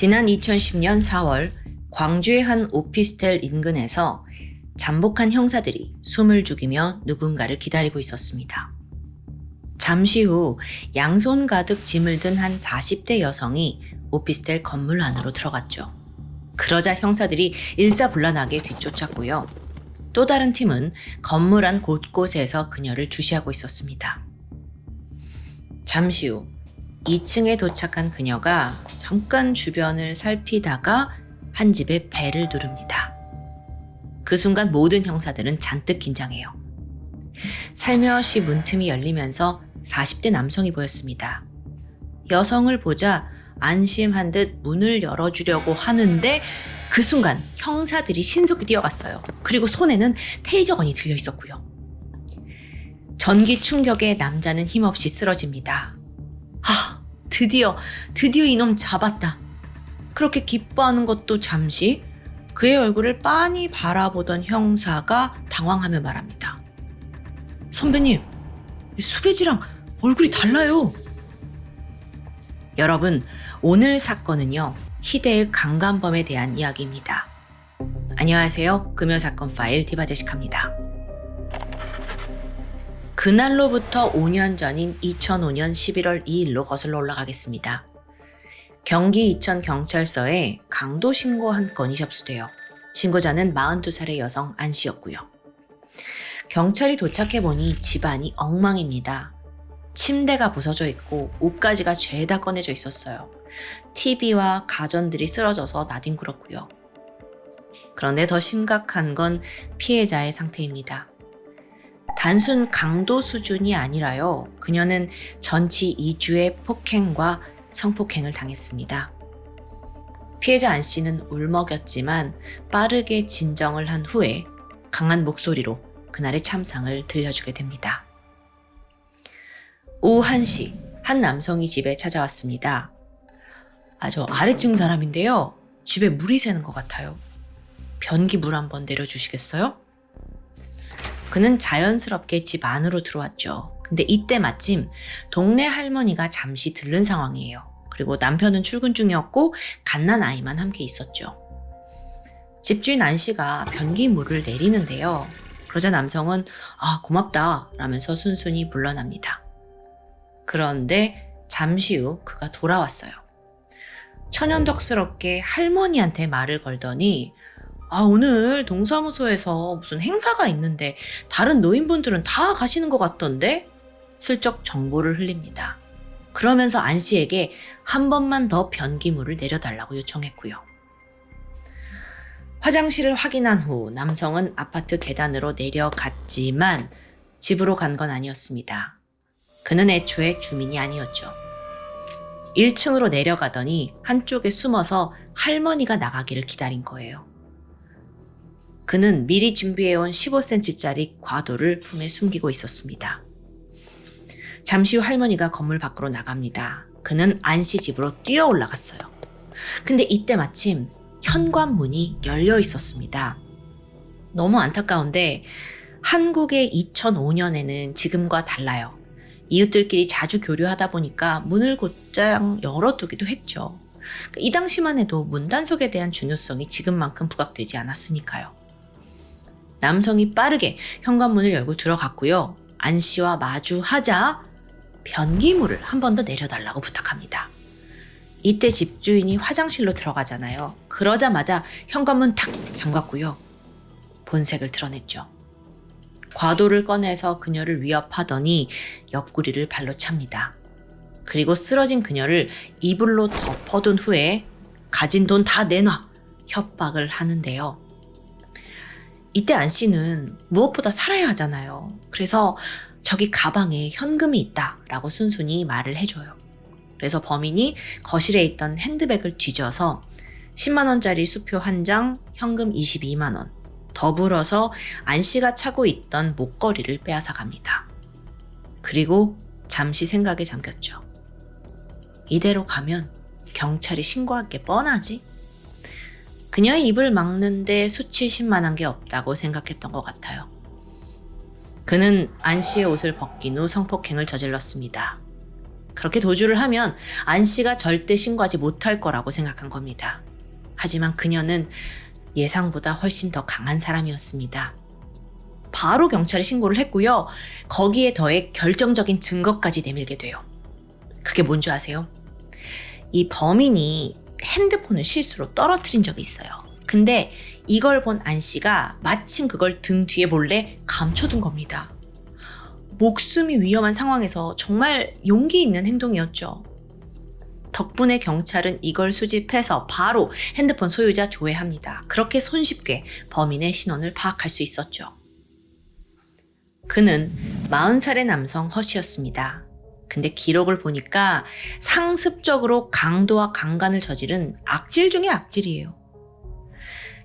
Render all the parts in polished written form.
지난 2010년 4월 광주의 한 오피스텔 인근에서 잠복한 형사들이 숨을 죽이며 누군가를 기다리고 있었습니다. 잠시 후 양손 가득 짐을 든 한 40대 여성이 오피스텔 건물 안으로 들어갔죠. 그러자 형사들이 일사불란하게 뒤쫓았고요. 또 다른 팀은 건물 안 곳곳에서 그녀를 주시하고 있었습니다. 잠시 후 2층에 도착한 그녀가 잠깐 주변을 살피다가 한 집의 벨을 누릅니다. 그 순간 모든 형사들은 잔뜩 긴장해요. 살며시 문틈이 열리면서 40대 남성이 보였습니다. 여성을 보자 안심한 듯 문을 열어주려고 하는데 그 순간 형사들이 신속히 뛰어갔어요. 그리고 손에는 테이저건이 들려 있었고요. 전기 충격에 남자는 힘없이 쓰러집니다. 드디어 이놈 잡았다. 그렇게 기뻐하는 것도 잠시 그의 얼굴을 빤히 바라보던 형사가 당황하며 말합니다. 선배님, 수배지랑 얼굴이 달라요. 여러분, 오늘 사건은요, 희대의 강간범에 대한 이야기입니다. 안녕하세요. 금요사건 파일 디바제시카입니다. 그날로부터 5년 전인 2005년 11월 2일로 거슬러 올라가겠습니다. 경기 이천경찰서에 강도 신고 한 건이 접수돼요. 신고자는 42살의 여성 안 씨였고요. 경찰이 도착해보니 집안이 엉망입니다. 침대가 부서져 있고 옷가지가 죄다 꺼내져 있었어요. TV와 가전들이 쓰러져서 나뒹굴었고요. 그런데 더 심각한 건 피해자의 상태입니다. 단순 강도 수준이 아니라요. 그녀는 전치 2주의 폭행과 성폭행을 당했습니다. 피해자 안 씨는 울먹였지만 빠르게 진정을 한 후에 강한 목소리로 그날의 참상을 들려주게 됩니다. 오후 1시 한 남성이 집에 찾아왔습니다. 저 아래층 사람인데요. 집에 물이 새는 것 같아요. 변기 물 한번 내려주시겠어요? 그는 자연스럽게 집 안으로 들어왔죠. 근데 이때 마침 동네 할머니가 잠시 들른 상황이에요. 그리고 남편은 출근 중이었고 갓난 아이만 함께 있었죠. 집주인 안 씨가 변기 물을 내리는데요. 그러자 남성은 고맙다 라면서 순순히 물러납니다. 그런데 잠시 후 그가 돌아왔어요. 천연덕스럽게 할머니한테 말을 걸더니 오늘 동사무소에서 무슨 행사가 있는데 다른 노인분들은 다 가시는 것 같던데? 슬쩍 정보를 흘립니다. 그러면서 안 씨에게 한 번만 더 변기물을 내려달라고 요청했고요. 화장실을 확인한 후 남성은 아파트 계단으로 내려갔지만 집으로 간 건 아니었습니다. 그는 애초에 주민이 아니었죠. 1층으로 내려가더니 한쪽에 숨어서 할머니가 나가기를 기다린 거예요. 그는 미리 준비해온 15cm짜리 과도를 품에 숨기고 있었습니다. 잠시 후 할머니가 건물 밖으로 나갑니다. 그는 안 씨 집으로 뛰어 올라갔어요. 근데 이때 마침 현관문이 열려 있었습니다. 너무 안타까운데 한국의 2005년에는 지금과 달라요. 이웃들끼리 자주 교류하다 보니까 문을 곧장 열어두기도 했죠. 이 당시만 해도 문단속에 대한 중요성이 지금만큼 부각되지 않았으니까요. 남성이 빠르게 현관문을 열고 들어갔고요. 안 씨와 마주하자 변기물을 한 번 더 내려달라고 부탁합니다. 이때 집주인이 화장실로 들어가잖아요. 그러자마자 현관문 탁 잠갔고요. 본색을 드러냈죠. 과도를 꺼내서 그녀를 위협하더니 옆구리를 발로 찹니다. 그리고 쓰러진 그녀를 이불로 덮어둔 후에 가진 돈 다 내놔 협박을 하는데요. 이때 안 씨는 무엇보다 살아야 하잖아요. 그래서 저기 가방에 현금이 있다라고 순순히 말을 해줘요. 그래서 범인이 거실에 있던 핸드백을 뒤져서 10만 원짜리 수표 한 장, 현금 22만 원, 더불어서 안 씨가 차고 있던 목걸이를 빼앗아 갑니다. 그리고 잠시 생각에 잠겼죠. 이대로 가면 경찰이 신고할 게 뻔하지? 그녀의 입을 막는데 수치실 만한 게 없다고 생각했던 것 같아요. 그는 안 씨의 옷을 벗긴 후 성폭행을 저질렀습니다. 그렇게 도주를 하면 안 씨가 절대 신고하지 못할 거라고 생각한 겁니다. 하지만 그녀는 예상보다 훨씬 더 강한 사람이었습니다. 바로 경찰에 신고를 했고요. 거기에 더해 결정적인 증거까지 내밀게 돼요. 그게 뭔지 아세요? 이 범인이 핸드폰을 실수로 떨어뜨린 적이 있어요. 근데 이걸 본 안 씨가 마침 그걸 등 뒤에 몰래 감춰둔 겁니다. 목숨이 위험한 상황에서 정말 용기 있는 행동이었죠. 덕분에 경찰은 이걸 수집해서 바로 핸드폰 소유자 조회합니다. 그렇게 손쉽게 범인의 신원을 파악할 수 있었죠. 그는 40살의 남성 허씨였습니다. 근데 기록을 보니까 상습적으로 강도와 강간을 저지른 악질 중의 악질이에요.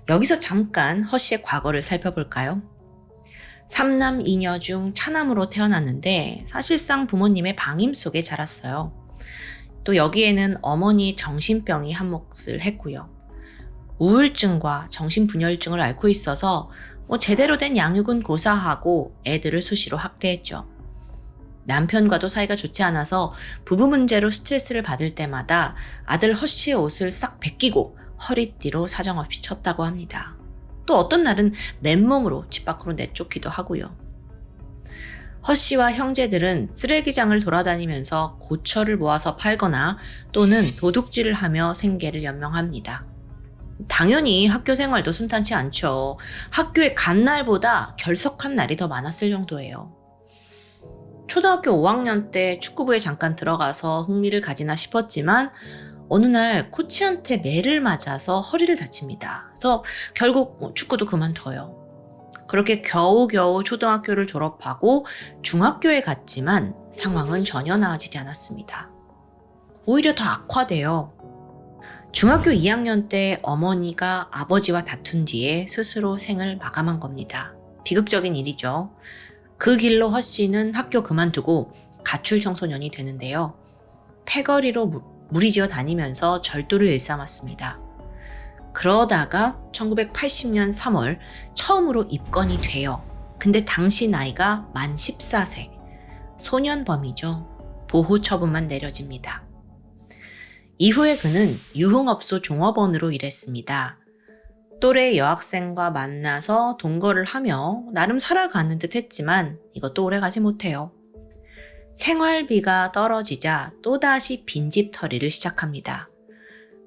여기서 잠깐 허씨의 과거를 살펴볼까요? 3남 2녀 중 차남으로 태어났는데 사실상 부모님의 방임 속에 자랐어요. 또 여기에는 어머니의 정신병이 한몫을 했고요. 우울증과 정신분열증을 앓고 있어서 제대로 된 양육은 고사하고 애들을 수시로 학대했죠. 남편과도 사이가 좋지 않아서 부부 문제로 스트레스를 받을 때마다 아들 허씨의 옷을 싹 벗기고 허리띠로 사정없이 쳤다고 합니다. 또 어떤 날은 맨몸으로 집 밖으로 내쫓기도 하고요. 허씨와 형제들은 쓰레기장을 돌아다니면서 고철을 모아서 팔거나 또는 도둑질을 하며 생계를 연명합니다. 당연히 학교 생활도 순탄치 않죠. 학교에 간 날보다 결석한 날이 더 많았을 정도예요. 초등학교 5학년 때 축구부에 잠깐 들어가서 흥미를 가지나 싶었지만 어느 날 코치한테 매를 맞아서 허리를 다칩니다. 그래서 결국 축구도 그만둬요. 그렇게 겨우겨우 초등학교를 졸업하고 중학교에 갔지만 상황은 전혀 나아지지 않았습니다. 오히려 더 악화돼요. 중학교 2학년 때 어머니가 아버지와 다툰 뒤에 스스로 생을 마감한 겁니다. 비극적인 일이죠. 그 길로 허씨는 학교 그만두고 가출 청소년이 되는데요. 패거리로 무리지어 다니면서 절도를 일삼았습니다. 그러다가 1980년 3월 처음으로 입건이 돼요. 근데 당시 나이가 만 14세. 소년범이죠. 보호 처분만 내려집니다. 이후에 그는 유흥업소 종업원으로 일했습니다. 또래 여학생과 만나서 동거를 하며 나름 살아가는 듯 했지만 이것도 오래가지 못해요. 생활비가 떨어지자 또다시 빈집털이를 시작합니다.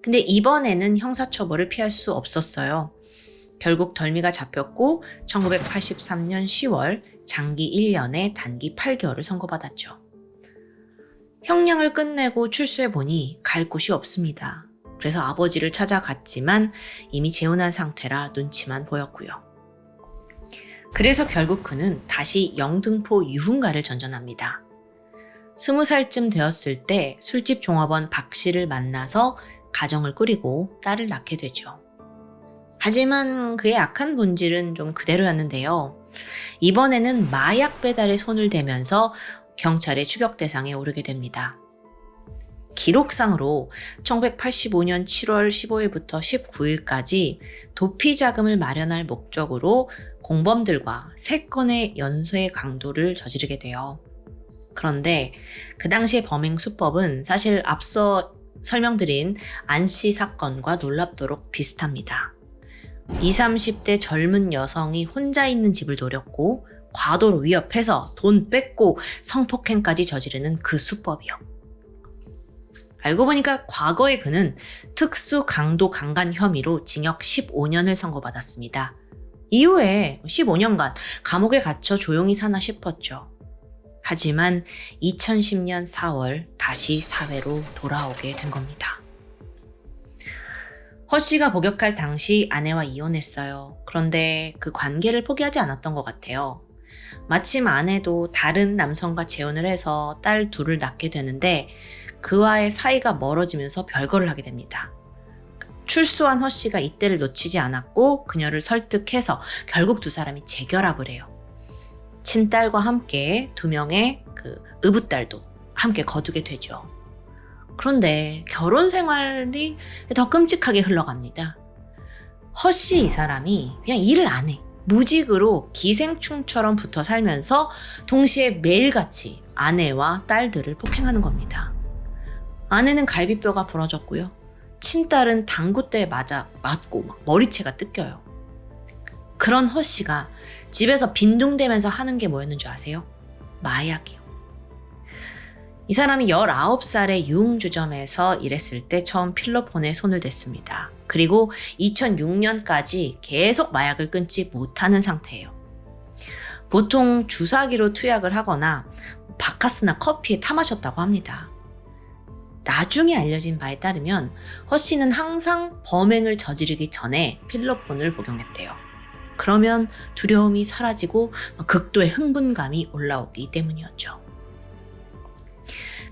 근데 이번에는 형사처벌을 피할 수 없었어요. 결국 덜미가 잡혔고 1983년 10월 장기 1년에 단기 8개월을 선고받았죠. 형량을 끝내고 출소해보니 갈 곳이 없습니다. 그래서 아버지를 찾아갔지만 이미 재혼한 상태라 눈치만 보였고요. 그래서 결국 그는 다시 영등포 유흥가를 전전합니다. 20살쯤 되었을 때 술집 종업원 박 씨를 만나서 가정을 꾸리고 딸을 낳게 되죠. 하지만 그의 악한 본질은 좀 그대로였는데요. 이번에는 마약 배달에 손을 대면서 경찰의 추격 대상에 오르게 됩니다. 기록상으로 1985년 7월 15일부터 19일까지 도피 자금을 마련할 목적으로 공범들과 3건의 연쇄 강도를 저지르게 돼요. 그런데 그 당시의 범행 수법은 사실 앞서 설명드린 안 씨 사건과 놀랍도록 비슷합니다. 20, 30대 젊은 여성이 혼자 있는 집을 노렸고 과도로 위협해서 돈 뺏고 성폭행까지 저지르는 그 수법이요. 알고 보니까 과거에 그는 특수 강도 강간 혐의로 징역 15년을 선고받았습니다. 이후에 15년간 감옥에 갇혀 조용히 사나 싶었죠. 하지만 2010년 4월 다시 사회로 돌아오게 된 겁니다. 허 씨가 복역할 당시 아내와 이혼했어요. 그런데 그 관계를 포기하지 않았던 것 같아요. 마침 아내도 다른 남성과 재혼을 해서 딸 둘을 낳게 되는데 그와의 사이가 멀어지면서 별거를 하게 됩니다. 출소한 허 씨가 이때를 놓치지 않았고 그녀를 설득해서 결국 두 사람이 재결합을 해요. 친딸과 함께 2명의 의붓딸도 함께 거두게 되죠. 그런데 결혼 생활이 더 끔찍하게 흘러갑니다. 허 씨 이 사람이 그냥 일을 안 해. 무직으로 기생충처럼 붙어 살면서 동시에 매일같이 아내와 딸들을 폭행하는 겁니다. 아내는 갈비뼈가 부러졌고요. 친딸은 당구대에 맞고 막 머리채가 뜯겨요. 그런 허씨가 집에서 빈둥대면서 하는 게 뭐였는 줄 아세요? 마약이요. 이 사람이 19살에 유흥주점에서 일했을 때 처음 필로폰에 손을 댔습니다. 그리고 2006년까지 계속 마약을 끊지 못하는 상태예요. 보통 주사기로 투약을 하거나 바카스나 커피에 타 마셨다고 합니다. 나중에 알려진 바에 따르면 허씨는 항상 범행을 저지르기 전에 필로폰을 복용했대요. 그러면 두려움이 사라지고 극도의 흥분감이 올라오기 때문이었죠.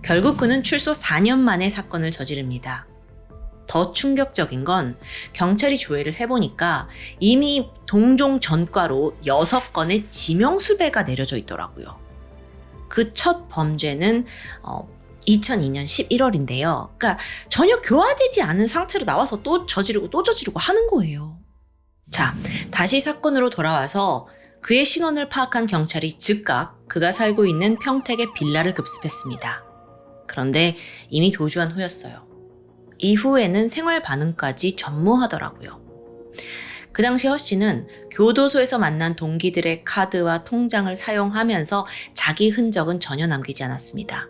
결국 그는 출소 4년 만에 사건을 저지릅니다. 더 충격적인 건 경찰이 조회를 해보니까 이미 동종 전과로 6건의 지명수배가 내려져 있더라고요. 그 첫 범죄는 2002년 11월인데요. 그러니까 전혀 교화되지 않은 상태로 나와서 또 저지르고 하는 거예요. 자, 다시 사건으로 돌아와서 그의 신원을 파악한 경찰이 즉각 그가 살고 있는 평택의 빌라를 급습했습니다. 그런데 이미 도주한 후였어요. 이후에는 생활 반응까지 전무하더라고요. 그 당시 허씨는 교도소에서 만난 동기들의 카드와 통장을 사용하면서 자기 흔적은 전혀 남기지 않았습니다.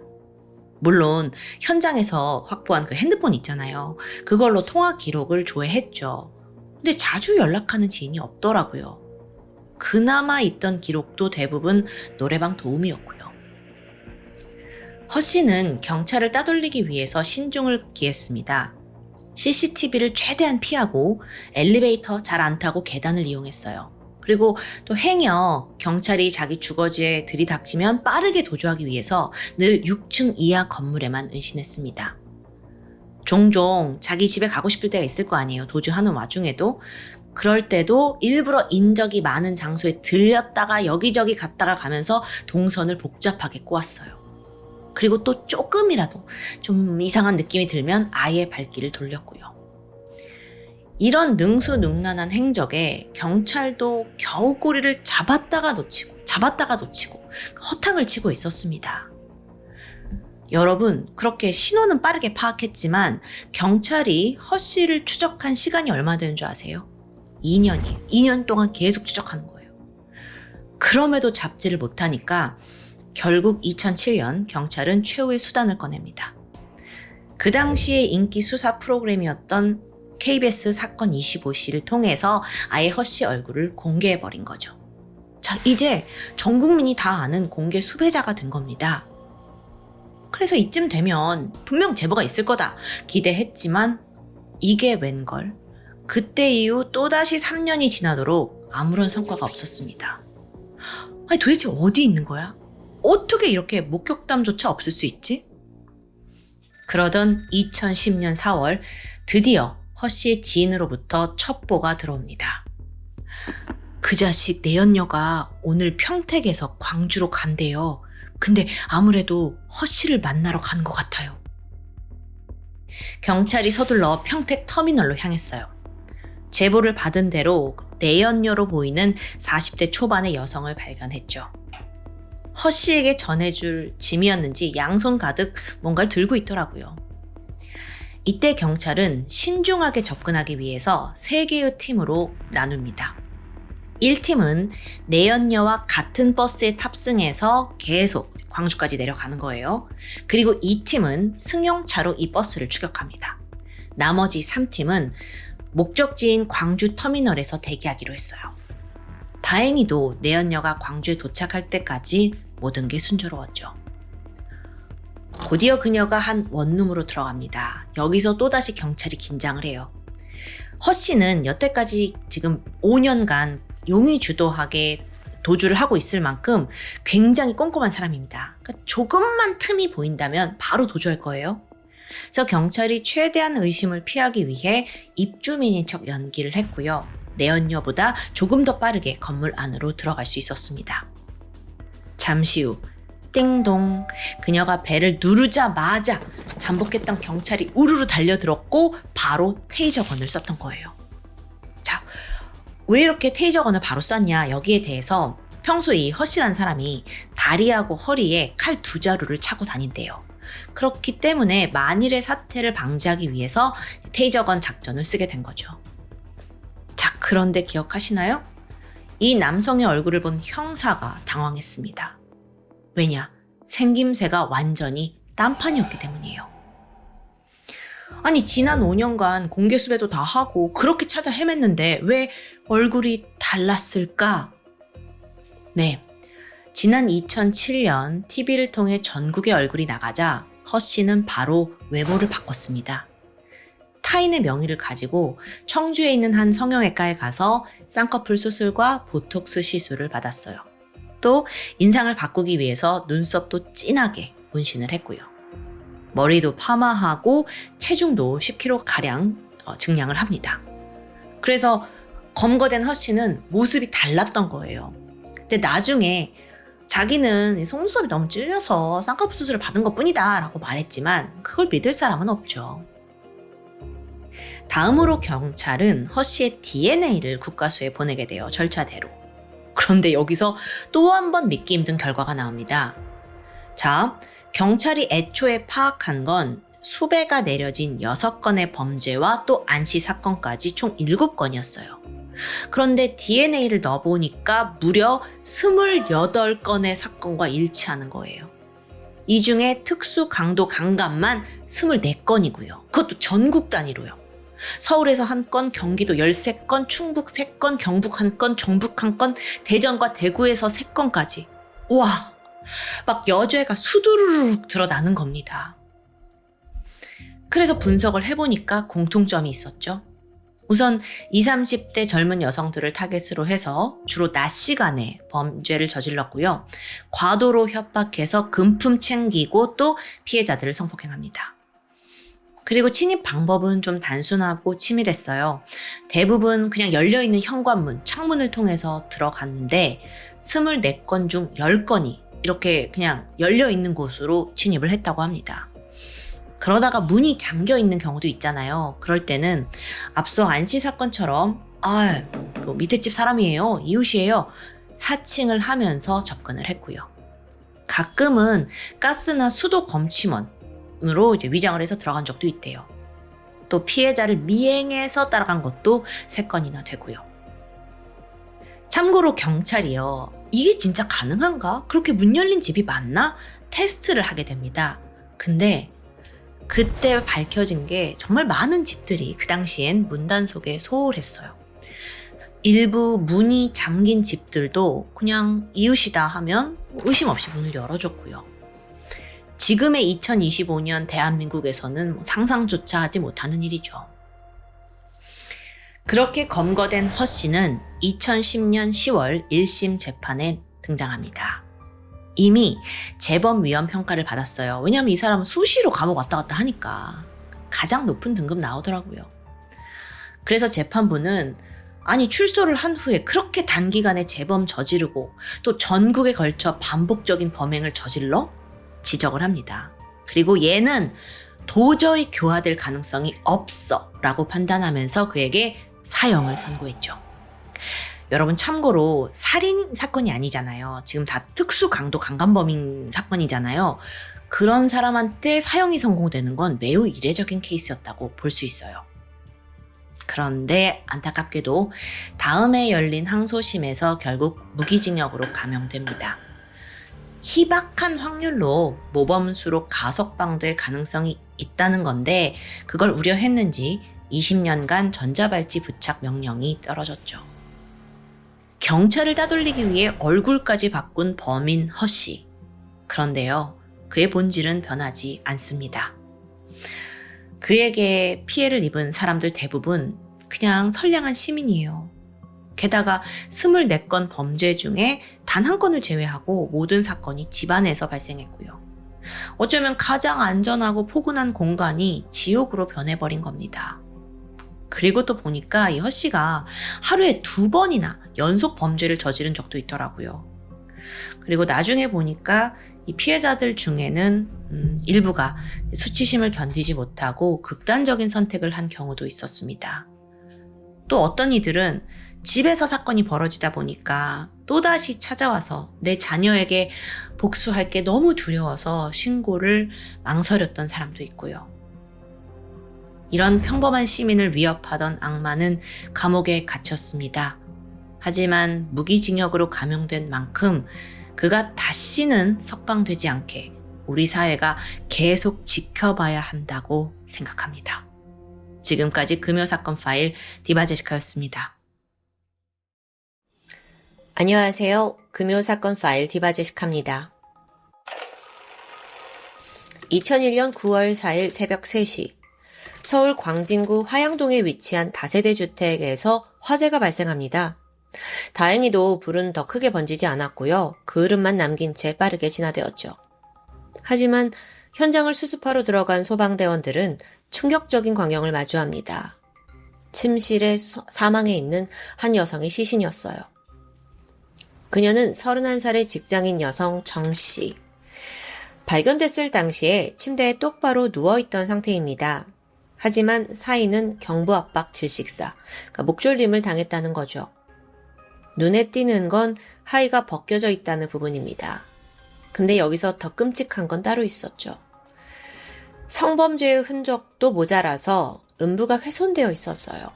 물론 현장에서 확보한 그 핸드폰 있잖아요. 그걸로 통화 기록을 조회했죠. 근데 자주 연락하는 지인이 없더라고요. 그나마 있던 기록도 대부분 노래방 도우미였고요. 허씨는 경찰을 따돌리기 위해서 신중을 기했습니다. CCTV를 최대한 피하고 엘리베이터 잘 안 타고 계단을 이용했어요. 그리고 또 행여 경찰이 자기 주거지에 들이닥치면 빠르게 도주하기 위해서 늘 6층 이하 건물에만 은신했습니다. 종종 자기 집에 가고 싶을 때가 있을 거 아니에요. 도주하는 와중에도. 그럴 때도 일부러 인적이 많은 장소에 들렸다가 여기저기 갔다가 가면서 동선을 복잡하게 꼬았어요. 그리고 또 조금이라도 좀 이상한 느낌이 들면 아예 발길을 돌렸고요. 이런 능수능란한 행적에 경찰도 겨우 꼬리를 잡았다가 놓치고 허탕을 치고 있었습니다. 여러분, 그렇게 신원은 빠르게 파악했지만 경찰이 허씨를 추적한 시간이 얼마 되는 줄 아세요? 2년이에요. 2년 동안 계속 추적하는 거예요. 그럼에도 잡지를 못하니까 결국 2007년 경찰은 최후의 수단을 꺼냅니다. 그 당시에 인기 수사 프로그램이었던 KBS 사건 25시를 통해서 아예 허씨 얼굴을 공개해버린 거죠. 자, 이제 전 국민이 다 아는 공개 수배자가 된 겁니다. 그래서 이쯤 되면 분명 제보가 있을 거다 기대했지만 이게 웬걸? 그때 이후 또다시 3년이 지나도록 아무런 성과가 없었습니다. 아니 도대체 어디 있는 거야? 어떻게 이렇게 목격담조차 없을 수 있지? 그러던 2010년 4월 드디어 허씨의 지인으로부터 첩보가 들어옵니다. 그 자식 내연녀가 오늘 평택에서 광주로 간대요. 근데 아무래도 허씨를 만나러 간 것 같아요. 경찰이 서둘러 평택 터미널로 향했어요. 제보를 받은 대로 내연녀로 보이는 40대 초반의 여성을 발견했죠. 허씨에게 전해줄 짐이었는지 양손 가득 뭔가를 들고 있더라고요. 이때 경찰은 신중하게 접근하기 위해서 3개의 팀으로 나눕니다. 1팀은 내연녀와 같은 버스에 탑승해서 계속 광주까지 내려가는 거예요. 그리고 2팀은 승용차로 이 버스를 추격합니다. 나머지 3팀은 목적지인 광주 터미널에서 대기하기로 했어요. 다행히도 내연녀가 광주에 도착할 때까지 모든 게 순조로웠죠. 곧이어 그녀가 한 원룸으로 들어갑니다. 여기서 또다시 경찰이 긴장을 해요. 허씨는 여태까지 지금 5년간 용의주도하게 도주를 하고 있을 만큼 굉장히 꼼꼼한 사람입니다. 그러니까 조금만 틈이 보인다면 바로 도주할 거예요. 그래서 경찰이 최대한 의심을 피하기 위해 입주민인 척 연기를 했고요. 내연녀보다 조금 더 빠르게 건물 안으로 들어갈 수 있었습니다. 잠시 후 띵동, 그녀가 벨을 누르자마자 잠복했던 경찰이 우르르 달려들었고 바로 테이저건을 썼던 거예요. 자, 왜 이렇게 테이저건을 바로 쐈냐? 여기에 대해서 평소 이 허씨란 사람이 다리하고 허리에 칼 2자루를 차고 다닌대요. 그렇기 때문에 만일의 사태를 방지하기 위해서 테이저건 작전을 쓰게 된 거죠. 자, 그런데 기억하시나요? 이 남성의 얼굴을 본 형사가 당황했습니다. 왜냐? 생김새가 완전히 딴판이었기 때문이에요. 아니, 지난 5년간 공개 수배도 다 하고 그렇게 찾아 헤맸는데 왜 얼굴이 달랐을까? 네, 지난 2007년 TV를 통해 전국의 얼굴이 나가자 허 씨는 바로 외모를 바꿨습니다. 타인의 명의를 가지고 청주에 있는 한 성형외과에 가서 쌍꺼풀 수술과 보톡스 시술을 받았어요. 또 인상을 바꾸기 위해서 눈썹도 진하게 문신을 했고요. 머리도 파마하고 체중도 10kg가량 증량을 합니다. 그래서 검거된 허 씨는 모습이 달랐던 거예요. 근데 나중에 자기는 속눈썹이 너무 찔려서 쌍꺼풀 수술을 받은 것뿐이다 라고 말했지만 그걸 믿을 사람은 없죠. 다음으로 경찰은 허 씨의 DNA를 국과수에 보내게 돼요. 절차대로. 그런데 여기서 또 한 번 믿기 힘든 결과가 나옵니다. 자, 경찰이 애초에 파악한 건 수배가 내려진 6건의 범죄와 또 안씨 사건까지 총 7건이었어요. 그런데 DNA를 넣어보니까 무려 28건의 사건과 일치하는 거예요. 이 중에 특수 강도 강간만 24건이고요. 그것도 전국 단위로요. 서울에서 1건, 경기도 13건, 충북 3건, 경북 1건, 정북 1건, 대전과 대구에서 3건까지. 와, 막 여죄가 수두루룩 드러나는 겁니다. 그래서 분석을 해보니까 공통점이 있었죠. 우선 20, 30대 젊은 여성들을 타겟으로 해서 주로 낮 시간에 범죄를 저질렀고요. 과도로 협박해서 금품 챙기고 또 피해자들을 성폭행합니다. 그리고 침입 방법은 좀 단순하고 치밀했어요. 대부분 그냥 열려있는 현관문, 창문을 통해서 들어갔는데 24건 중 10건이 이렇게 그냥 열려있는 곳으로 침입을 했다고 합니다. 그러다가 문이 잠겨있는 경우도 있잖아요. 그럴 때는 앞서 안씨 사건처럼 밑에 집 사람이에요, 이웃이에요, 사칭을 하면서 접근을 했고요. 가끔은 가스나 수도 검침원으로 이제 위장을 해서 들어간 적도 있대요. 또 피해자를 미행해서 따라간 것도 3건이나 되고요. 참고로 경찰이요, 이게 진짜 가능한가? 그렇게 문 열린 집이 맞나? 테스트를 하게 됩니다. 근데 그때 밝혀진 게 정말 많은 집들이 그 당시엔 문단 속에 소홀했어요. 일부 문이 잠긴 집들도 그냥 이웃이다 하면 의심 없이 문을 열어줬고요. 지금의 2025년 대한민국에서는 상상조차 하지 못하는 일이죠. 그렇게 검거된 허 씨는 2010년 10월 1심 재판에 등장합니다. 이미 재범 위험 평가를 받았어요. 왜냐하면 이 사람은 수시로 감옥 왔다 갔다 하니까 가장 높은 등급 나오더라고요. 그래서 재판부는 아니, 출소를 한 후에 그렇게 단기간에 재범 저지르고 또 전국에 걸쳐 반복적인 범행을 저질러? 지적을 합니다. 그리고 얘는 도저히 교화될 가능성이 없어 라고 판단하면서 그에게 사형을 선고했죠. 여러분, 참고로 살인 사건이 아니잖아요. 지금 다 특수 강도 강간범인 사건이잖아요. 그런 사람한테 사형이 선고되는 건 매우 이례적인 케이스였다고 볼 수 있어요. 그런데 안타깝게도 다음에 열린 항소심에서 결국 무기징역으로 감형됩니다. 희박한 확률로 모범수로 가석방될 가능성이 있다는 건데 그걸 우려했는지 20년간 전자발찌 부착 명령이 떨어졌죠. 경찰을 따돌리기 위해 얼굴까지 바꾼 범인 허 씨. 그런데요, 그의 본질은 변하지 않습니다. 그에게 피해를 입은 사람들 대부분 그냥 선량한 시민이에요. 게다가 24건 범죄 중에 단 한 건을 제외하고 모든 사건이 집안에서 발생했고요. 어쩌면 가장 안전하고 포근한 공간이 지옥으로 변해버린 겁니다. 그리고 또 보니까 이 허 씨가 하루에 2번이나 연속 범죄를 저지른 적도 있더라고요. 그리고 나중에 보니까 이 피해자들 중에는 일부가 수치심을 견디지 못하고 극단적인 선택을 한 경우도 있었습니다. 또 어떤 이들은 집에서 사건이 벌어지다 보니까 또다시 찾아와서 내 자녀에게 복수할 게 너무 두려워서 신고를 망설였던 사람도 있고요. 이런 평범한 시민을 위협하던 악마는 감옥에 갇혔습니다. 하지만 무기징역으로 감형된 만큼 그가 다시는 석방되지 않게 우리 사회가 계속 지켜봐야 한다고 생각합니다. 지금까지 금요사건 파일 디바제시카였습니다. 안녕하세요. 금요사건 파일 디바제시카입니다. 2001년 9월 4일 새벽 3시 서울 광진구 화양동에 위치한 다세대 주택에서 화재가 발생합니다. 다행히도 불은 더 크게 번지지 않았고요. 그을음만 남긴 채 빠르게 진화되었죠. 하지만 현장을 수습하러 들어간 소방대원들은 충격적인 광경을 마주합니다. 침실에 사망해 있는 한 여성의 시신이었어요. 그녀는 31살의 직장인 여성 정씨. 발견됐을 당시에 침대에 똑바로 누워있던 상태입니다. 하지만 사인은 경부압박 질식사, 그러니까 목졸림을 당했다는 거죠. 눈에 띄는 건 하의가 벗겨져 있다는 부분입니다. 근데 여기서 더 끔찍한 건 따로 있었죠. 성범죄의 흔적도 모자라서 음부가 훼손되어 있었어요.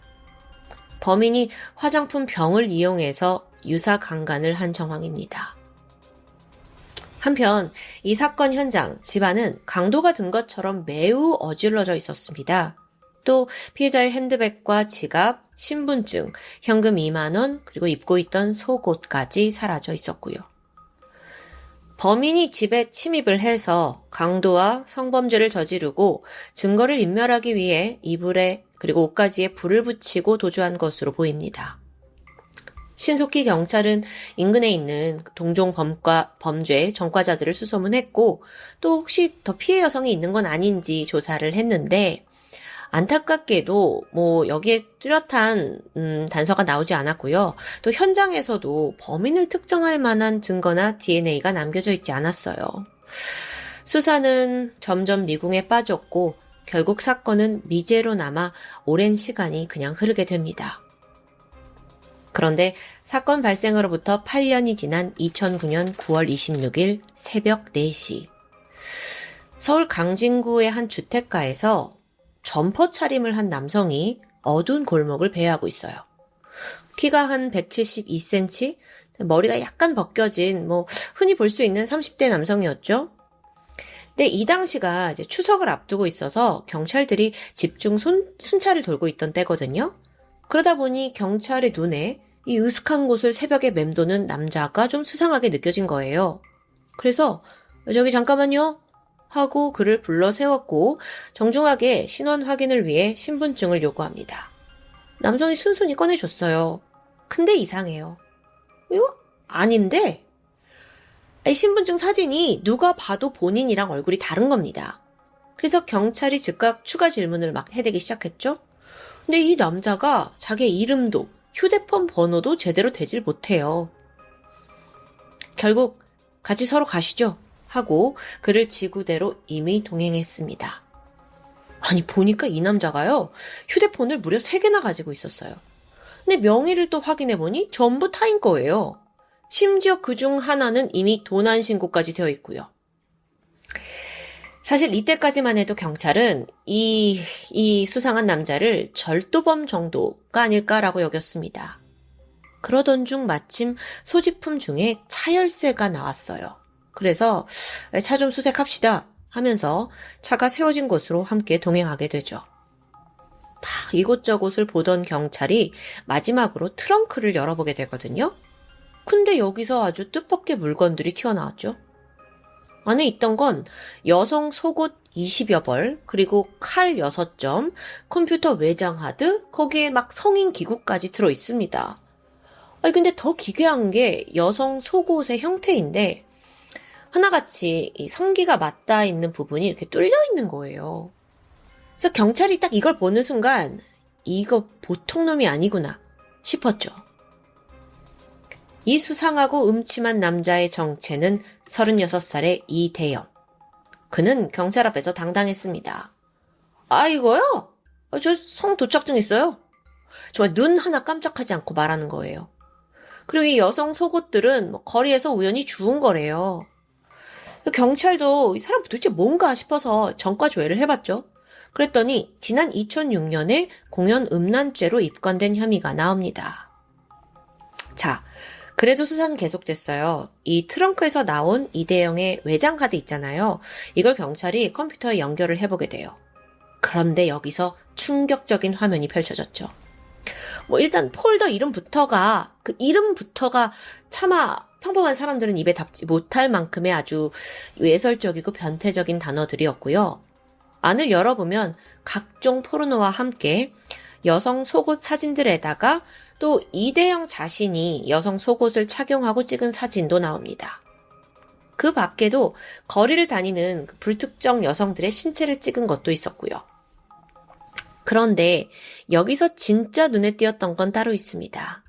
범인이 화장품 병을 이용해서 유사 강간을 한 정황입니다. 한편 이 사건 현장, 집안은 강도가 든 것처럼 매우 어질러져 있었습니다. 또 피해자의 핸드백과 지갑, 신분증, 현금 2만 원, 그리고 입고 있던 속옷까지 사라져 있었고요. 범인이 집에 침입을 해서 강도와 성범죄를 저지르고 증거를 인멸하기 위해 이불에 그리고 옷가지에 불을 붙이고 도주한 것으로 보입니다. 신속히 경찰은 인근에 있는 동종 범죄 전과자들을 수소문했고 또 혹시 더 피해 여성이 있는 건 아닌지 조사를 했는데 안타깝게도 여기에 뚜렷한 단서가 나오지 않았고요. 또 현장에서도 범인을 특정할 만한 증거나 DNA가 남겨져 있지 않았어요. 수사는 점점 미궁에 빠졌고 결국 사건은 미제로 남아 오랜 시간이 그냥 흐르게 됩니다. 그런데 사건 발생으로부터 8년이 지난 2009년 9월 26일 새벽 4시 서울 강진구의 한 주택가에서 점퍼 차림을 한 남성이 어두운 골목을 배회하고 있어요. 키가 한 172cm, 머리가 약간 벗겨진 흔히 볼 수 있는 30대 남성이었죠. 근데 이 당시가 이제 추석을 앞두고 있어서 경찰들이 집중 순찰을 돌고 있던 때거든요. 그러다 보니 경찰의 눈에 이 으슥한 곳을 새벽에 맴도는 남자가 좀 수상하게 느껴진 거예요. 그래서 저기 잠깐만요 하고 그를 불러 세웠고 정중하게 신원 확인을 위해 신분증을 요구합니다. 남성이 순순히 꺼내줬어요. 근데 이상해요. 이거 아닌데? 신분증 사진이 누가 봐도 본인이랑 얼굴이 다른 겁니다. 그래서 경찰이 즉각 추가 질문을 막 해대기 시작했죠. 근데 이 남자가 자기의 이름도 휴대폰 번호도 제대로 되질 못해요. 결국 같이 서로 가시죠 하고 그를 지구대로 이미 동행했습니다. 아니 보니까 이 남자가요. 휴대폰을 무려 3개나 가지고 있었어요. 근데 명의를 또 확인해보니 전부 타인 거예요. 심지어 그중 하나는 이미 도난 신고까지 되어 있고요. 사실 이때까지만 해도 경찰은 이 수상한 남자를 절도범 정도가 아닐까라고 여겼습니다. 그러던 중 마침 소지품 중에 차 열쇠가 나왔어요. 그래서 차 좀 수색합시다 하면서 차가 세워진 곳으로 함께 동행하게 되죠. 막 이곳저곳을 보던 경찰이 마지막으로 트렁크를 열어보게 되거든요. 근데 여기서 아주 뜻밖의 물건들이 튀어나왔죠. 안에 있던 건 여성 속옷 20여 벌, 그리고 칼 6점, 컴퓨터 외장 하드, 거기에 막 성인 기구까지 들어있습니다. 근데 더 기괴한 게 여성 속옷의 형태인데 하나같이 이 성기가 맞닿아 있는 부분이 이렇게 뚫려 있는 거예요. 그래서 경찰이 딱 이걸 보는 순간 이거 보통 놈이 아니구나 싶었죠. 이 수상하고 음침한 남자의 정체는 36살의 이대영. 그는 경찰 앞에서 당당했습니다. 이거요? 저 성 도착증 있어요. 정말 눈 하나 깜짝하지 않고 말하는 거예요. 그리고 이 여성 속옷들은 거리에서 우연히 주운 거래요. 경찰도 이 사람 도대체 뭔가 싶어서 전과 조회를 해봤죠. 그랬더니 지난 2006년에 공연 음란죄로 입건된 혐의가 나옵니다. 자, 그래도 수사는 계속됐어요. 이 트렁크에서 나온 이대영의 외장 카드 있잖아요. 이걸 경찰이 컴퓨터에 연결을 해보게 돼요. 그런데 여기서 충격적인 화면이 펼쳐졌죠. 일단 폴더 이름부터가 차마 평범한 사람들은 입에 담지 못할 만큼의 아주 외설적이고 변태적인 단어들이었고요. 안을 열어보면 각종 포르노와 함께 여성 속옷 사진들에다가 또 이대영 자신이 여성 속옷을 착용하고 찍은 사진도 나옵니다. 그 밖에도 거리를 다니는 불특정 여성들의 신체를 찍은 것도 있었고요. 그런데 여기서 진짜 눈에 띄었던 건 따로 있습니다.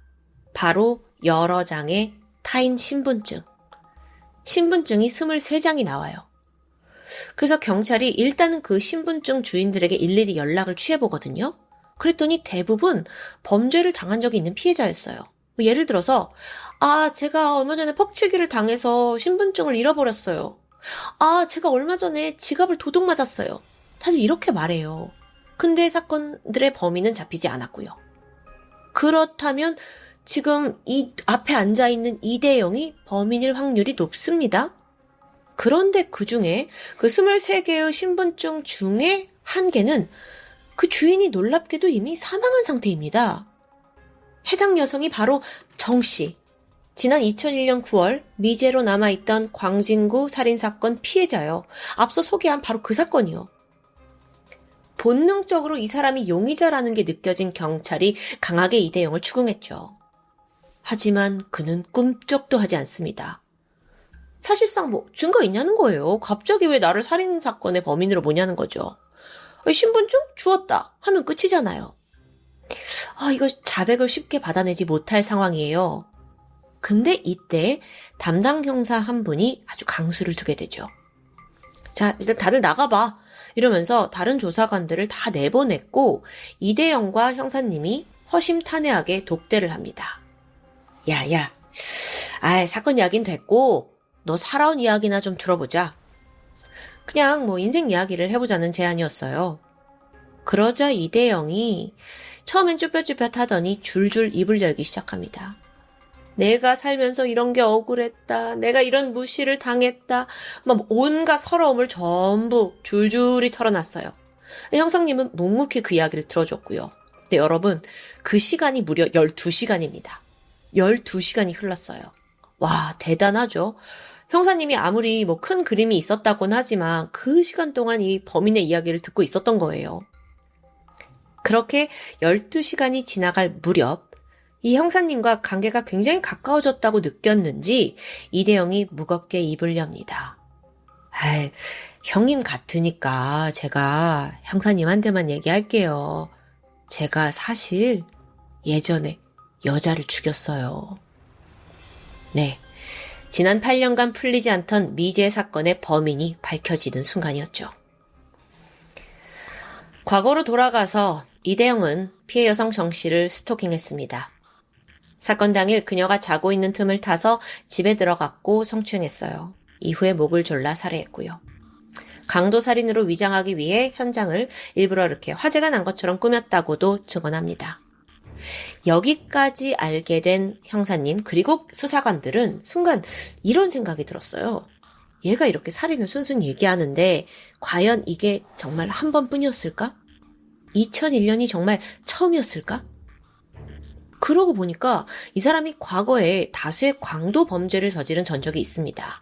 바로 여러 장의 타인 신분증. 신분증이 23장이 나와요. 그래서 경찰이 일단은 그 신분증 주인들에게 일일이 연락을 취해보거든요. 그랬더니 대부분 범죄를 당한 적이 있는 피해자였어요. 예를 들어서 제가 얼마 전에 퍽치기를 당해서 신분증을 잃어버렸어요. 제가 얼마 전에 지갑을 도둑 맞았어요. 다들 이렇게 말해요. 근데 사건들의 범인은 잡히지 않았고요. 그렇다면 지금 이 앞에 앉아있는 이대영이 범인일 확률이 높습니다. 그런데 그 중에 그 23개의 신분증 중에 한 개는 그 주인이 놀랍게도 이미 사망한 상태입니다. 해당 여성이 바로 정씨. 지난 2001년 9월 미제로 남아있던 광진구 살인사건 피해자요. 앞서 소개한 바로 그 사건이요. 본능적으로 이 사람이 용의자라는 게 느껴진 경찰이 강하게 이대영을 추궁했죠. 하지만 그는 꿈쩍도 하지 않습니다. 사실상 증거 있냐는 거예요. 갑자기 왜 나를 살인사건의 범인으로 보냐는 거죠. 신분증? 주었다 하면 끝이잖아요. 이거 자백을 쉽게 받아내지 못할 상황이에요. 근데 이때 담당 형사 한 분이 아주 강수를 두게 되죠. 자, 일단 다들 나가봐. 이러면서 다른 조사관들을 다 내보냈고 이대영과 형사님이 허심탄회하게 독대를 합니다. 야, 사건 이야기는 됐고 너 살아온 이야기나 좀 들어보자. 그냥 인생 이야기를 해보자는 제안이었어요. 그러자 이대영이 처음엔 쭈뼛쭈뼛 하더니 줄줄 입을 열기 시작합니다. 내가 살면서 이런 게 억울했다. 내가 이런 무시를 당했다. 온갖 서러움을 전부 줄줄이 털어놨어요. 형사님은 묵묵히 그 이야기를 들어줬고요. 근데 여러분, 그 시간이 무려 12시간입니다. 12시간이 흘렀어요. 와, 대단하죠? 형사님이 아무리 큰 그림이 있었다곤 하지만 그 시간 동안 이 범인의 이야기를 듣고 있었던 거예요. 그렇게 12시간이 지나갈 무렵 이 형사님과 관계가 굉장히 가까워졌다고 느꼈는지 이대영이 무겁게 입을 엽니다. 형님 같으니까 제가 형사님한테만 얘기할게요. 제가 사실 예전에 여자를 죽였어요. 네. 지난 8년간 풀리지 않던 미제 사건의 범인이 밝혀지는 순간이었죠. 과거로 돌아가서 이대영은 피해 여성 정씨를 스토킹했습니다. 사건 당일 그녀가 자고 있는 틈을 타서 집에 들어갔고 성추행했어요. 이후에 목을 졸라 살해했고요. 강도살인으로 위장하기 위해 현장을 일부러 이렇게 화재가 난 것처럼 꾸몄다고도 증언합니다. 여기까지 알게 된 형사님 그리고 수사관들은 순간 이런 생각이 들었어요. 얘가 이렇게 살인을 순순히 얘기하는데 과연 이게 정말 한 번뿐이었을까? 2001년이 정말 처음이었을까? 그러고 보니까 이 사람이 과거에 다수의 광도 범죄를 저지른 전적이 있습니다.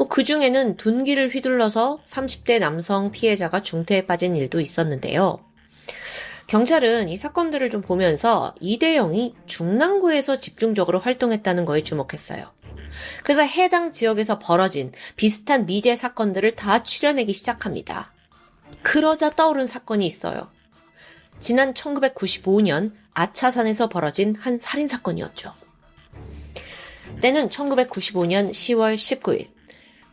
그 중에는 둔기를 휘둘러서 30대 남성 피해자가 중태에 빠진 일도 있었는데요. 경찰은 이 사건들을 좀 보면서 이대영이 중랑구에서 집중적으로 활동했다는 거에 주목했어요. 그래서 해당 지역에서 벌어진 비슷한 미제 사건들을 다 추려내기 시작합니다. 그러자 떠오른 사건이 있어요. 지난 1995년 아차산에서 벌어진 한 살인사건이었죠. 때는 1995년 10월 19일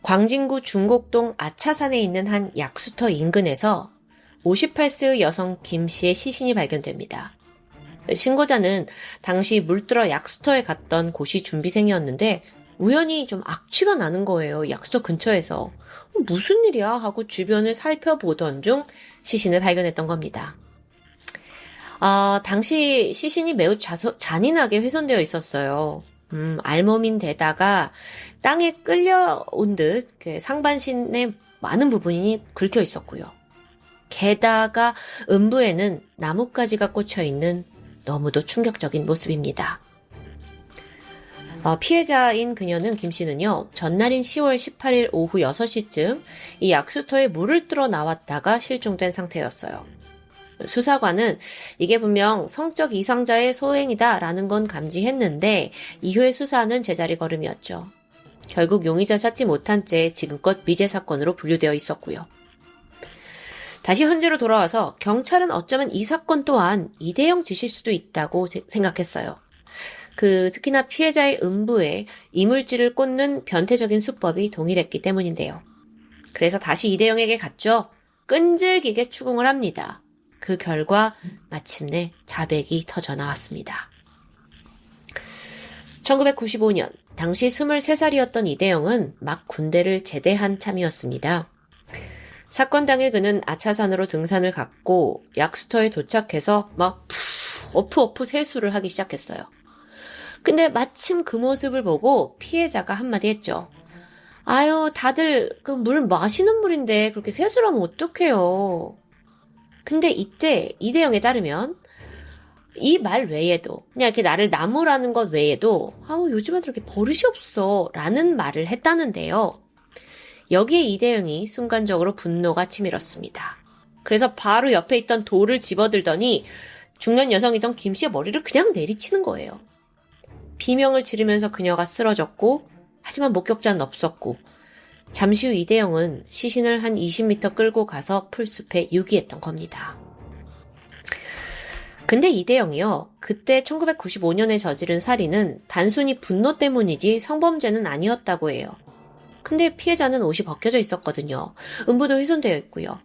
광진구 중곡동 아차산에 있는 한 약수터 인근에서 58세의 여성 김 씨의 시신이 발견됩니다. 신고자는 당시 물들어 약수터에 갔던 고시 준비생이었는데 우연히 좀 악취가 나는 거예요. 약수터 근처에서. 무슨 일이야 하고 주변을 살펴보던 중 시신을 발견했던 겁니다. 당시 시신이 매우 잔인하게 훼손되어 있었어요. 알몸인데다가 땅에 끌려온 듯 상반신의 많은 부분이 긁혀 있었고요. 게다가 음부에는 나뭇가지가 꽂혀 있는 너무도 충격적인 모습입니다. 피해자인 그녀는 김 씨는요, 전날인 10월 18일 오후 6시쯤 이 약수터에 물을 뚫어 나왔다가 실종된 상태였어요. 수사관은 이게 분명 성적 이상자의 소행이다라는 건 감지했는데 이후의 수사는 제자리 걸음이었죠. 결국 용의자 찾지 못한 채 지금껏 미제 사건으로 분류되어 있었고요. 다시 현재로 돌아와서 경찰은 어쩌면 이 사건 또한 이대영 짓일 수도 있다고 생각했어요. 특히나 피해자의 음부에 이물질을 꽂는 변태적인 수법이 동일했기 때문인데요. 그래서 다시 이대영에게 갔죠. 끈질기게 추궁을 합니다. 그 결과 마침내 자백이 터져 나왔습니다. 1995년 당시 23살이었던 이대영은 막 군대를 제대한 참이었습니다. 사건 당일 그는 아차산으로 등산을 갔고 약수터에 도착해서 막 어프 세수를 하기 시작했어요. 근데 마침 그 모습을 보고 피해자가 한마디 했죠. 아유, 다들 그 물 마시는 물인데 그렇게 세수를 하면 어떡해요. 근데 이때 이대영에 따르면 이 말 외에도 그냥 이렇게 나를 나무라는 것 외에도 요즘 애들 이렇게 버릇이 없어 라는 말을 했다는데요. 여기에 이대영이 순간적으로 분노가 치밀었습니다. 그래서 바로 옆에 있던 돌을 집어들더니 중년 여성이던 김 씨의 머리를 그냥 내리치는 거예요. 비명을 지르면서 그녀가 쓰러졌고 하지만 목격자는 없었고 잠시 후 이대영은 시신을 한 20m 끌고 가서 풀숲에 유기했던 겁니다. 근데 이대영이요. 그때 1995년에 저지른 살인은 단순히 분노 때문이지 성범죄는 아니었다고 해요. 근데 피해자는 옷이 벗겨져 있었거든요. 음부도 훼손되어 있고요.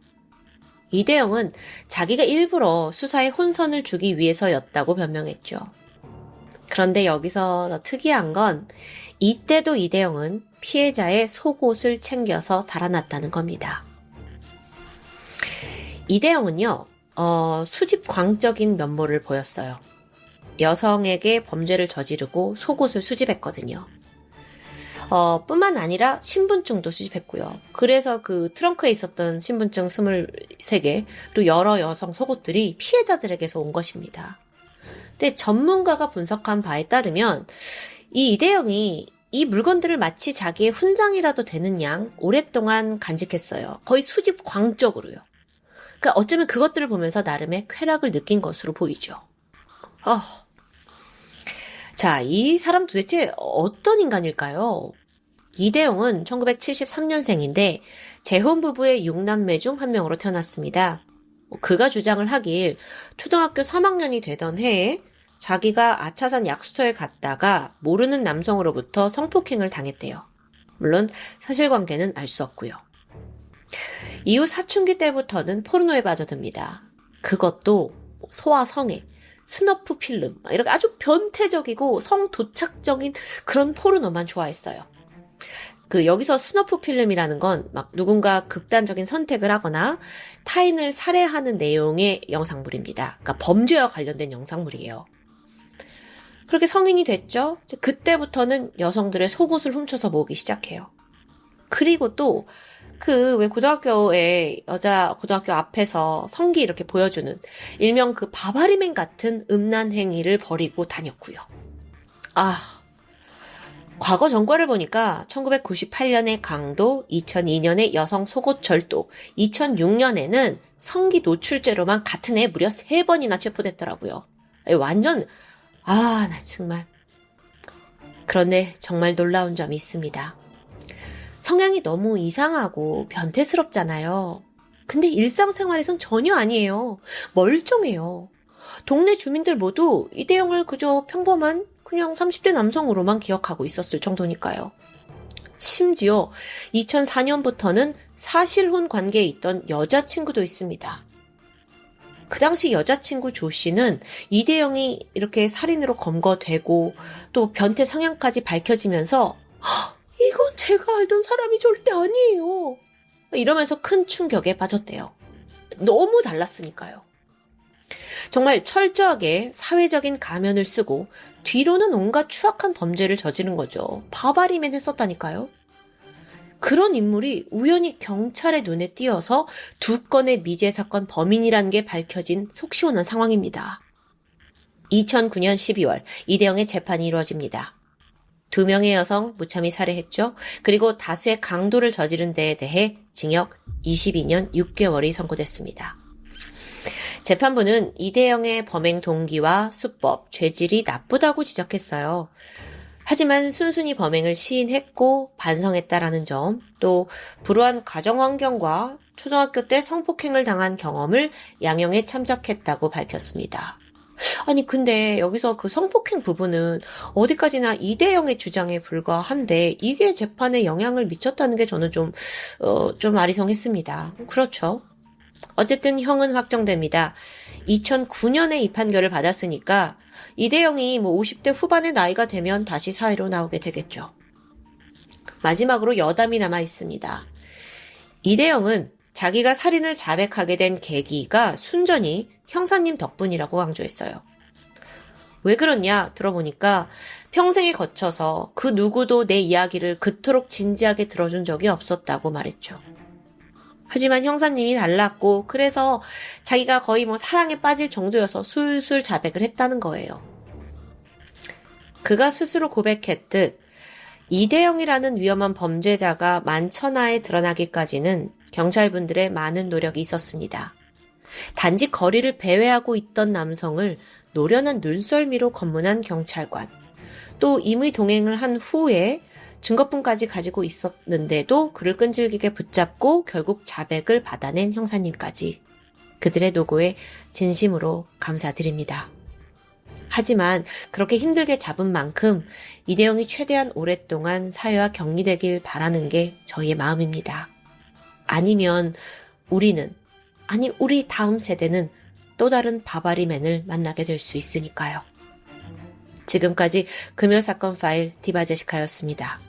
이대영은 자기가 일부러 수사에 혼선을 주기 위해서였다고 변명했죠. 그런데 여기서 더 특이한 건 이때도 이대영은 피해자의 속옷을 챙겨서 달아났다는 겁니다. 이대영은요, 수집광적인 면모를 보였어요. 여성에게 범죄를 저지르고 속옷을 수집했거든요. 뿐만 아니라 신분증도 수집했고요. 그래서 그 트렁크에 있었던 신분증 23개, 그리고 여러 여성 속옷들이 피해자들에게서 온 것입니다. 근데 전문가가 분석한 바에 따르면 이 이대영이 이 물건들을 마치 자기의 훈장이라도 되는 양 오랫동안 간직했어요. 거의 수집 광적으로요. 그러니까 어쩌면 그것들을 보면서 나름의 쾌락을 느낀 것으로 보이죠. 자, 이 사람 도대체 어떤 인간일까요? 이대영은 1973년생인데 재혼 부부의 6남매 중 한 명으로 태어났습니다. 그가 주장을 하길 초등학교 3학년이 되던 해에 자기가 아차산 약수터에 갔다가 모르는 남성으로부터 성폭행을 당했대요. 물론 사실관계는 알 수 없고요. 이후 사춘기 때부터는 포르노에 빠져듭니다. 그것도 소아성애, 스너프 필름, 이렇게 아주 변태적이고 성도착적인 그런 포르노만 좋아했어요. 여기서 스너프 필름이라는 건 막 누군가 극단적인 선택을 하거나 타인을 살해하는 내용의 영상물입니다. 그러니까 범죄와 관련된 영상물이에요. 그렇게 성인이 됐죠? 그때부터는 여성들의 속옷을 훔쳐서 모으기 시작해요. 그리고 또 왜 고등학교에 여자 고등학교 앞에서 성기 이렇게 보여주는 일명 바바리맨 같은 음란 행위를 벌이고 다녔고요. 과거 전과를 보니까 1998년에 강도, 2002년에 여성 속옷 절도, 2006년에는 성기 노출죄로만 같은 해 무려 3번이나 체포됐더라고요. 완전 나 정말. 그런데 정말 놀라운 점이 있습니다. 성향이 너무 이상하고 변태스럽잖아요. 근데 일상생활에선 전혀 아니에요. 멀쩡해요. 동네 주민들 모두 이대영을 그저 평범한 그냥 30대 남성으로만 기억하고 있었을 정도니까요. 심지어 2004년부터는 사실혼 관계에 있던 여자친구도 있습니다. 그 당시 여자친구 조 씨는 이대영이 이렇게 살인으로 검거되고 또 변태 성향까지 밝혀지면서 이건 제가 알던 사람이 절대 아니에요. 이러면서 큰 충격에 빠졌대요. 너무 달랐으니까요. 정말 철저하게 사회적인 가면을 쓰고 뒤로는 온갖 추악한 범죄를 저지른 거죠. 바바리맨 했었다니까요. 그런 인물이 우연히 경찰의 눈에 띄어서 2건의 미제 사건 범인이라는 게 밝혀진 속 시원한 상황입니다. 2009년 12월 이대영의 재판이 이루어집니다. 2명의 여성 무참히 살해했죠. 그리고 다수의 강도를 저지른 데에 대해 징역 22년 6개월이 선고됐습니다. 재판부는 이대영의 범행 동기와 수법, 죄질이 나쁘다고 지적했어요. 하지만 순순히 범행을 시인했고 반성했다라는 점, 또 불우한 가정 환경과 초등학교 때 성폭행을 당한 경험을 양형에 참작했다고 밝혔습니다. 아니 근데 여기서 그 성폭행 부분은 어디까지나 이대영의 주장에 불과한데 이게 재판에 영향을 미쳤다는 게 저는 좀 아리송했습니다. 그렇죠. 어쨌든 형은 확정됩니다. 2009년에 이 판결을 받았으니까 이대영이 50대 후반의 나이가 되면 다시 사회로 나오게 되겠죠. 마지막으로 여담이 남아 있습니다. 이대영은 자기가 살인을 자백하게 된 계기가 순전히 형사님 덕분이라고 강조했어요. 왜 그러냐 들어보니까 평생에 거쳐서 그 누구도 내 이야기를 그토록 진지하게 들어준 적이 없었다고 말했죠. 하지만 형사님이 달랐고 그래서 자기가 거의 사랑에 빠질 정도여서 술술 자백을 했다는 거예요. 그가 스스로 고백했듯 이대영이라는 위험한 범죄자가 만천하에 드러나기까지는 경찰분들의 많은 노력이 있었습니다. 단지 거리를 배회하고 있던 남성을 노련한 눈썰미로 검문한 경찰관, 또 임의 동행을 한 후에 증거품까지 가지고 있었는데도 그를 끈질기게 붙잡고 결국 자백을 받아낸 형사님까지 그들의 노고에 진심으로 감사드립니다. 하지만 그렇게 힘들게 잡은 만큼 이대영이 최대한 오랫동안 사회와 격리되길 바라는 게 저희의 마음입니다. 아니면 우리 다음 세대는 또 다른 바바리맨을 만나게 될 수 있으니까요. 지금까지 금요사건 파일 디바제시카였습니다.